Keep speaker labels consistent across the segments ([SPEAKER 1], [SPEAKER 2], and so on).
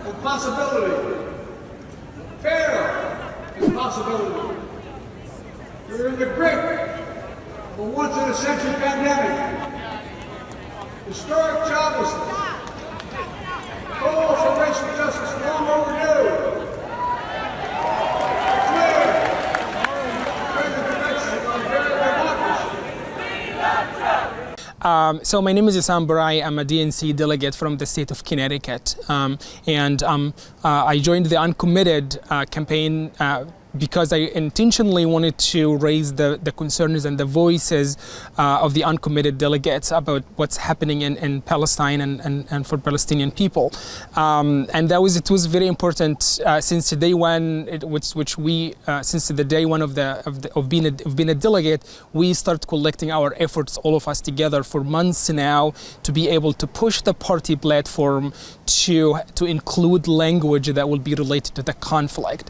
[SPEAKER 1] and possibility. Fair is possibility. We're in the grip of a once-in-a-century pandemic. Historic joblessness. Calls for racial justice long overdue.
[SPEAKER 2] So my name is Issam Barai. I'm a DNC delegate from the state of Connecticut. I joined the Uncommitted campaign because I intentionally wanted to raise the concerns and the voices of the uncommitted delegates about what's happening in Palestine and for Palestinian people. And it was very important since day one, since the day one of being a delegate, we start collecting our efforts, all of us together for months now, to be able to push the party platform to include language that will be related to the conflict.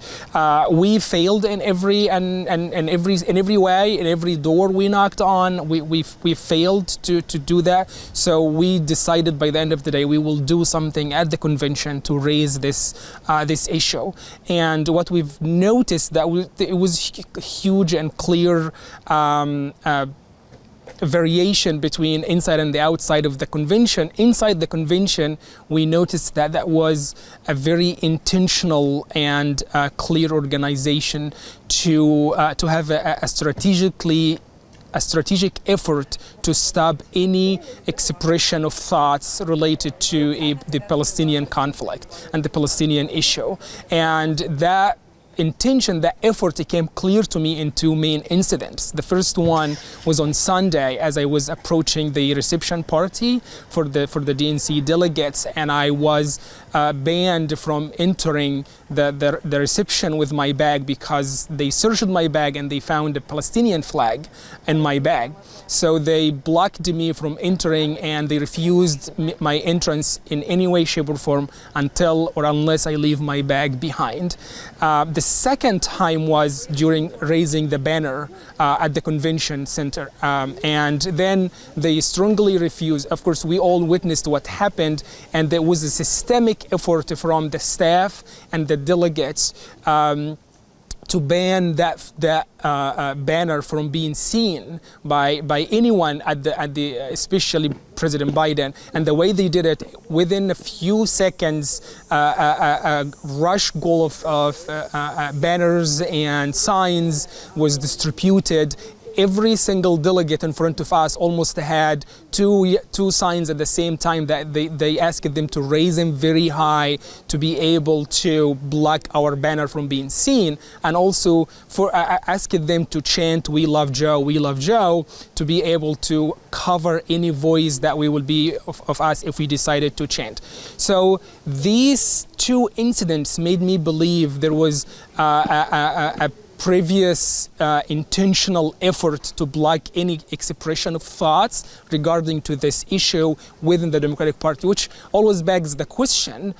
[SPEAKER 2] We failed in every way, in every door we knocked on. We failed to do that. So we decided by the end of the day we will do something at the convention to raise this issue. And what we've noticed that it was huge and clear variation between inside and the outside of the convention. Inside the convention, we noticed that was a very intentional and clear organization to have a strategic effort to stop any expression of thoughts related to the Palestinian conflict and the Palestinian issue. And that intention, that effort, it came clear to me in two main incidents. The first one was on Sunday as I was approaching the reception party for the DNC delegates, and I was banned from entering the reception with my bag because they searched my bag and they found a Palestinian flag in my bag. So they blocked me from entering and they refused my entrance in any way, shape or form unless I leave my bag behind. The second time was during raising the banner at the convention center. And then they strongly refused. Of course, we all witnessed what happened, and there was a systemic effort from the staff and the delegates to ban that banner from being seen by anyone especially President Biden. And the way they did it, within a few seconds, a rush goal of banners and signs was distributed. Every single delegate in front of us almost had two signs at the same time that they asked them to raise them very high to be able to block our banner from being seen, and also for asking them to chant "We love Joe, we love Joe" to be able to cover any voice that we will be of us if we decided to chant. So these two incidents made me believe there was a previous intentional effort to block any expression of thoughts regarding to this issue within the Democratic Party, which always begs the question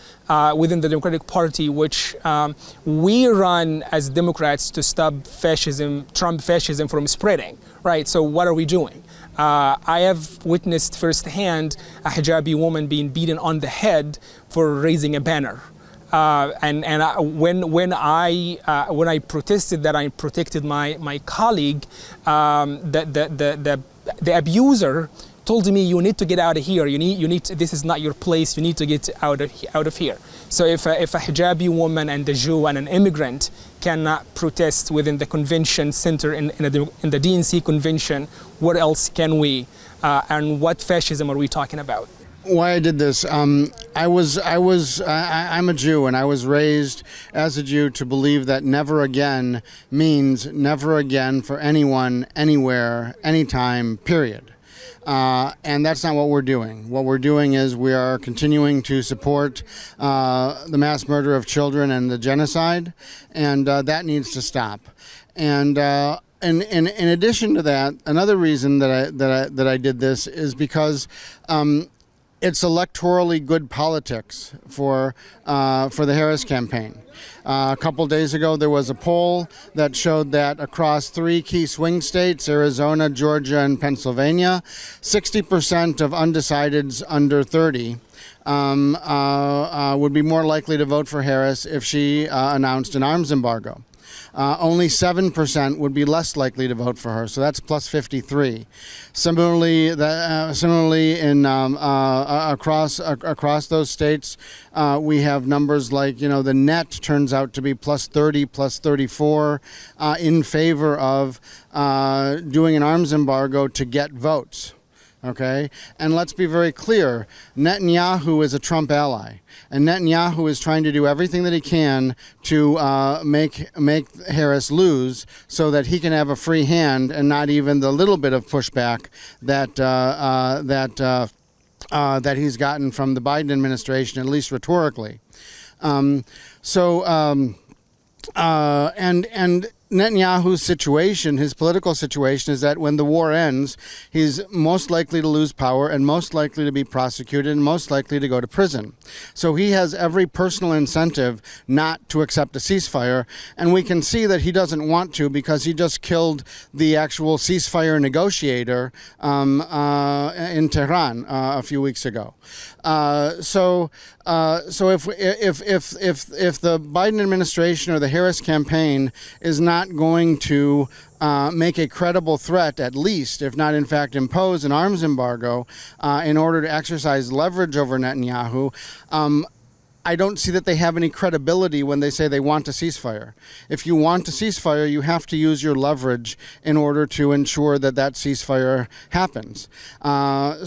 [SPEAKER 2] within the Democratic Party, which we run as Democrats to stop fascism, Trump fascism from spreading, right? So what are we doing? I have witnessed firsthand a hijabi woman being beaten on the head for raising a banner. When I protested that I protected my colleague, the abuser told me, "You need to get out of here. You need to, this is not your place. You need to get out of here." So if a hijabi woman and a Jew and an immigrant cannot protest within the convention center in the DNC convention, what else can we? And what fascism are we talking about?
[SPEAKER 3] Why I did this, I'm a Jew, and I was raised as a Jew to believe that never again means never again for anyone, anywhere, anytime, period. And that's not what we're doing. What we're doing is we are continuing to support the mass murder of children and the genocide, and that needs to stop. And in addition to that, another reason that I did this is because it's electorally good politics for the Harris campaign. A couple days ago, there was a poll that showed that across 3 key swing states, Arizona, Georgia, and Pennsylvania, 60% of undecideds under 30 would be more likely to vote for Harris if she announced an arms embargo. Only 7% would be less likely to vote for her, so that's plus 53. Similarly, in across those states, we have numbers like, the net turns out to be plus 30, plus 34 in favor of doing an arms embargo to get votes. Okay, and let's be very clear, Netanyahu is a Trump ally, and Netanyahu is trying to do everything that he can to make Harris lose so that he can have a free hand and not even the little bit of pushback that that he's gotten from the Biden administration, at least rhetorically. And Netanyahu's situation, his political situation, is that when the war ends, he's most likely to lose power and most likely to be prosecuted and most likely to go to prison. So he has every personal incentive not to accept a ceasefire, and we can see that he doesn't want to because he just killed the actual ceasefire negotiator in Tehran a few weeks ago. So if the Biden administration or the Harris campaign is not going to make a credible threat, at least, if not in fact impose an arms embargo in order to exercise leverage over Netanyahu, I don't see that they have any credibility when they say they want a ceasefire. If you want a ceasefire, you have to use your leverage in order to ensure that that ceasefire happens. And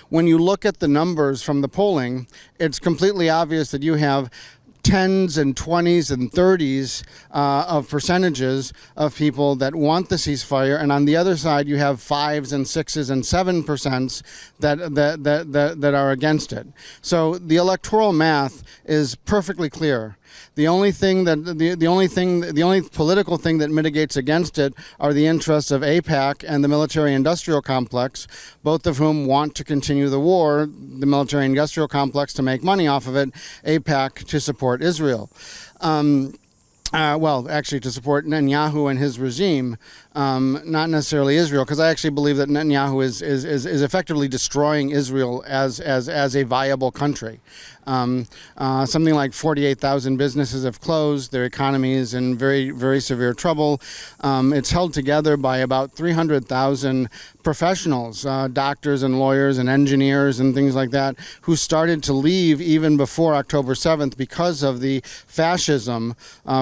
[SPEAKER 3] when you look at the numbers from the polling, it's completely obvious that you have 10s and 20s and 30s of percentages of people that want the ceasefire, and on the other side you have 5s and 6s and 7% that are against it. So the electoral math is perfectly clear. The only political thing that mitigates against it are the interests of AIPAC and the military-industrial complex, both of whom want to continue the war, the military-industrial complex to make money off of it, AIPAC to support Israel. Well, actually to support Netanyahu and his regime, not necessarily Israel, because I actually believe that Netanyahu is effectively destroying Israel as a viable country. Something like 48,000 businesses have closed. Their economy is in very, very severe trouble. It's held together by about 300,000 professionals, doctors and lawyers and engineers and things like that, who started to leave even before October 7th because of the fascism,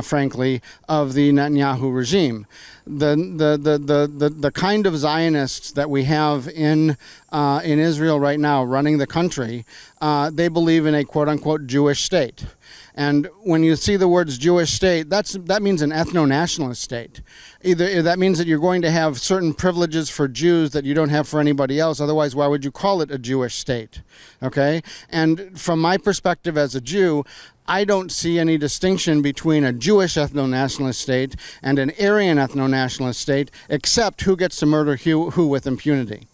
[SPEAKER 3] frankly, of the Netanyahu regime. The kind of Zionists that we have in Israel right now running the country, they believe in a quote-unquote Jewish state. And when you see the words Jewish state, that means an ethno-nationalist state. Either that means that you're going to have certain privileges for Jews that you don't have for anybody else. Otherwise, why would you call it a Jewish state? Okay? And from my perspective as a Jew, I don't see any distinction between a Jewish ethno-nationalist state and an Aryan ethno-nationalist state, except who gets to murder who with impunity.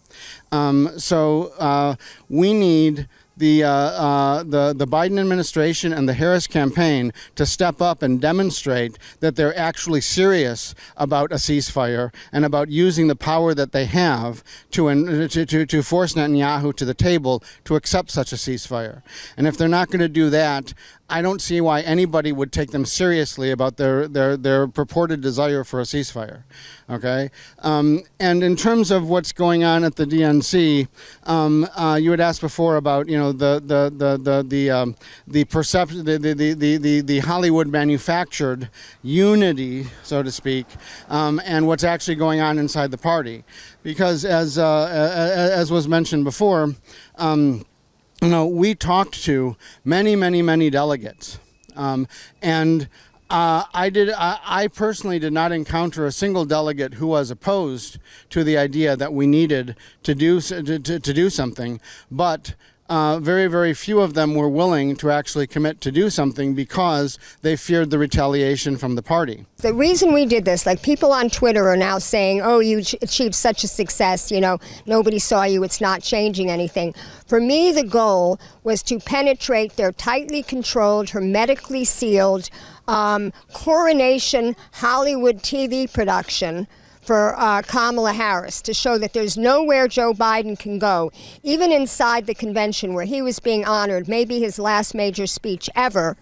[SPEAKER 3] So we need the Biden administration and the Harris campaign to step up and demonstrate that they're actually serious about a ceasefire and about using the power that they have to force Netanyahu to the table to accept such a ceasefire. And if they're not going to do that, I don't see why anybody would take them seriously about their purported desire for a ceasefire. Okay, and in terms of what's going on at the DNC, you had asked before about the perception, the Hollywood manufactured unity, so to speak, and what's actually going on inside the party, because as was mentioned before. We talked to many delegates, and I personally did not encounter a single delegate who was opposed to the idea that we needed to do something, but very, very few of them were willing to actually commit to do something because they feared the retaliation from the party.
[SPEAKER 4] The reason we did this, like people on Twitter are now saying, oh, you achieved such a success, nobody saw you, it's not changing anything. For me, the goal was to penetrate their tightly controlled, hermetically sealed, coronation Hollywood TV production for Kamala Harris to show that there's nowhere Joe Biden can go, even inside the convention where he was being honored, maybe his last major speech ever,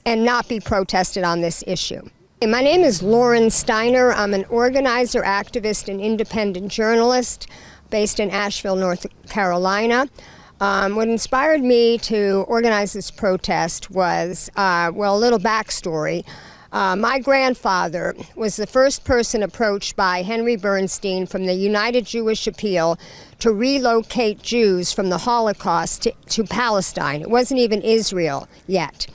[SPEAKER 4] and not be protested on this issue. My name is Lauren Steiner. I'm an organizer, activist, and independent journalist based in Asheville, North Carolina. What inspired me to organize this protest was, well, a little backstory. My grandfather was the first person approached by Henry Bernstein from the United Jewish Appeal to relocate Jews from the Holocaust to Palestine. It wasn't even Israel yet.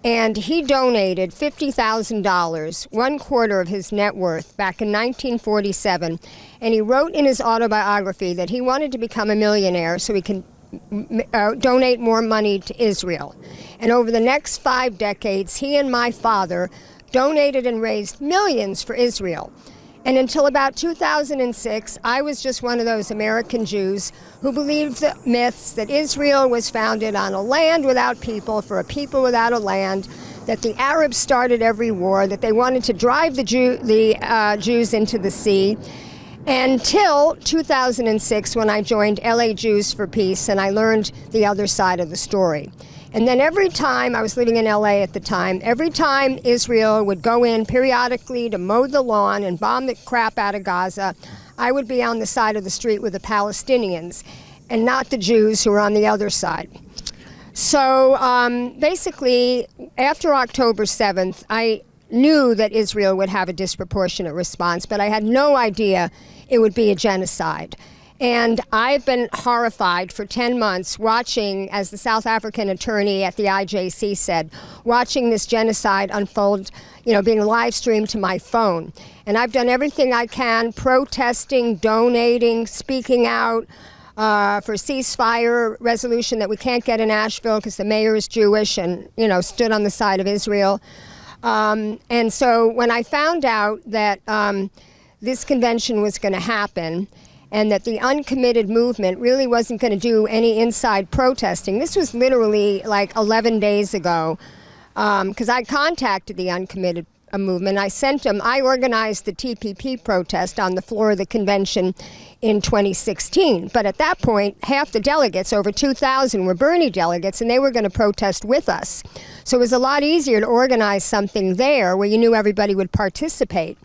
[SPEAKER 4] And he donated $50,000, 1/4 of his net worth, back in 1947. And he wrote in his autobiography that he wanted to become a millionaire so he can donate more money to Israel. And over the next 5 decades, he and my father donated and raised millions for Israel. And until about 2006, I was just one of those American Jews who believed the myths that Israel was founded on a land without people, for a people without a land, that the Arabs started every war, that they wanted to drive the Jews into the sea, until 2006 when I joined LA Jews for Peace and I learned the other side of the story. And then every time, I was living in LA at the time, every time Israel would go in periodically to mow the lawn and bomb the crap out of Gaza, I would be on the side of the street with the Palestinians and not the Jews who were on the other side. So basically, after October 7th, I knew that Israel would have a disproportionate response, but I had no idea it would be a genocide. And I've been horrified for 10 months watching, as the South African attorney at the IJC said, watching this genocide unfold, being live streamed to my phone. And I've done everything I can, protesting, donating, speaking out for ceasefire resolution that we can't get in Asheville because the mayor is Jewish and, stood on the side of Israel. And so when I found out that this convention was going to happen, and that the uncommitted movement really wasn't going to do any inside protesting. This was literally like 11 days ago, because I contacted the uncommitted movement. I organized the TPP protest on the floor of the convention in 2016. But at that point, half the delegates, over 2,000, were Bernie delegates, and they were going to protest with us. So it was a lot easier to organize something there where you knew everybody would participate.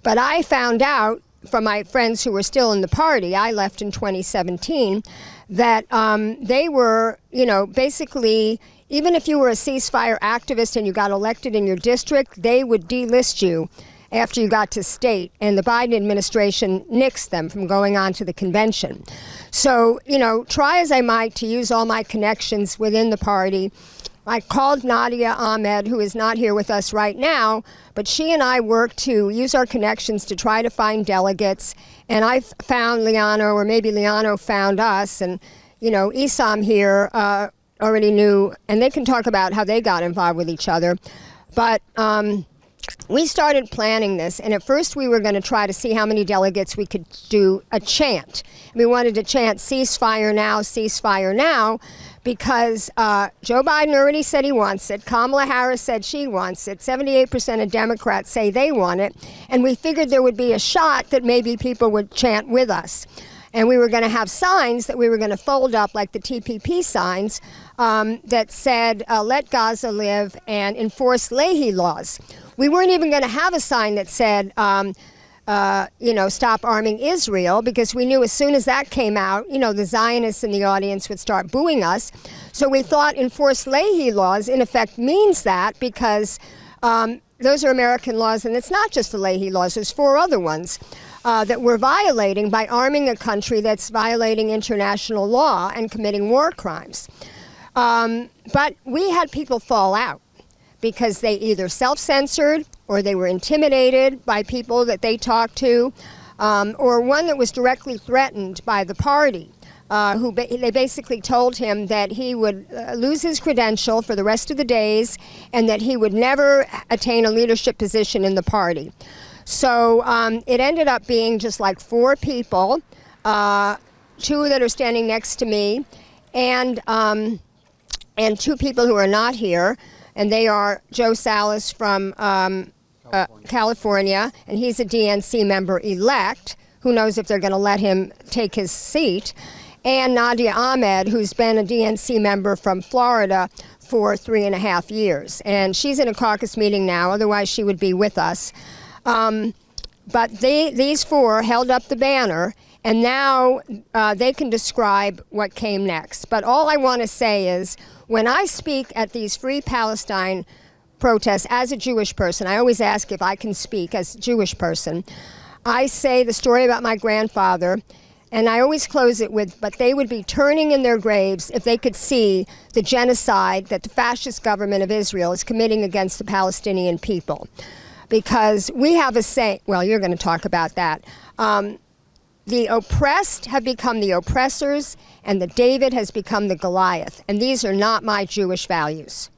[SPEAKER 4] But I found out from my friends who were still in the party, I left in 2017, that they were, basically, even if you were a ceasefire activist and you got elected in your district, they would delist you after you got to state, and the Biden administration nixed them from going on to the convention. So, try as I might to use all my connections within the party, I called Nadia Ahmed, who is not here with us right now, but she and I worked to use our connections to try to find delegates. And I found Liano, or maybe Liano found us. And, Isam here already knew, and they can talk about how they got involved with each other. But we started planning this, and at first we were going to try to see how many delegates we could do a chant. We wanted to chant ceasefire now, because Joe Biden already said he wants it. Kamala Harris said she wants it. 78% of Democrats say they want it. And we figured there would be a shot that maybe people would chant with us. And we were going to have signs that we were going to fold up, like the TPP signs, that said, let Gaza live and enforce Leahy laws. We weren't even going to have a sign that said, stop arming Israel, because we knew as soon as that came out, the Zionists in the audience would start booing us. So we thought enforce Leahy laws in effect means that, because those are American laws, and it's not just the Leahy laws, there's 4 other ones that we're violating by arming a country that's violating international law and committing war crimes. But we had people fall out because they either self-censored or they were intimidated by people that they talked to, or one that was directly threatened by the party, they basically told him that he would lose his credential for the rest of the days and that he would never attain a leadership position in the party. So it ended up being just like 4 people, 2 that are standing next to me, and 2 people who are not here, and they are Joe Salas from California, and he's a DNC member-elect. Who knows if they're going to let him take his seat. And Nadia Ahmed, who's been a DNC member from Florida for 3.5 years. And she's in a caucus meeting now, otherwise she would be with us. But these four held up the banner, and now they can describe what came next. But all I want to say is, when I speak at these Free Palestine protests as a Jewish person, I always ask if I can speak as a Jewish person. I say the story about my grandfather, and I always close it with, but they would be turning in their graves if they could see the genocide that the fascist government of Israel is committing against the Palestinian people. Because we have a saying, well, you're going to talk about that. The oppressed have become the oppressors, and the David has become the Goliath. And these are not my Jewish values.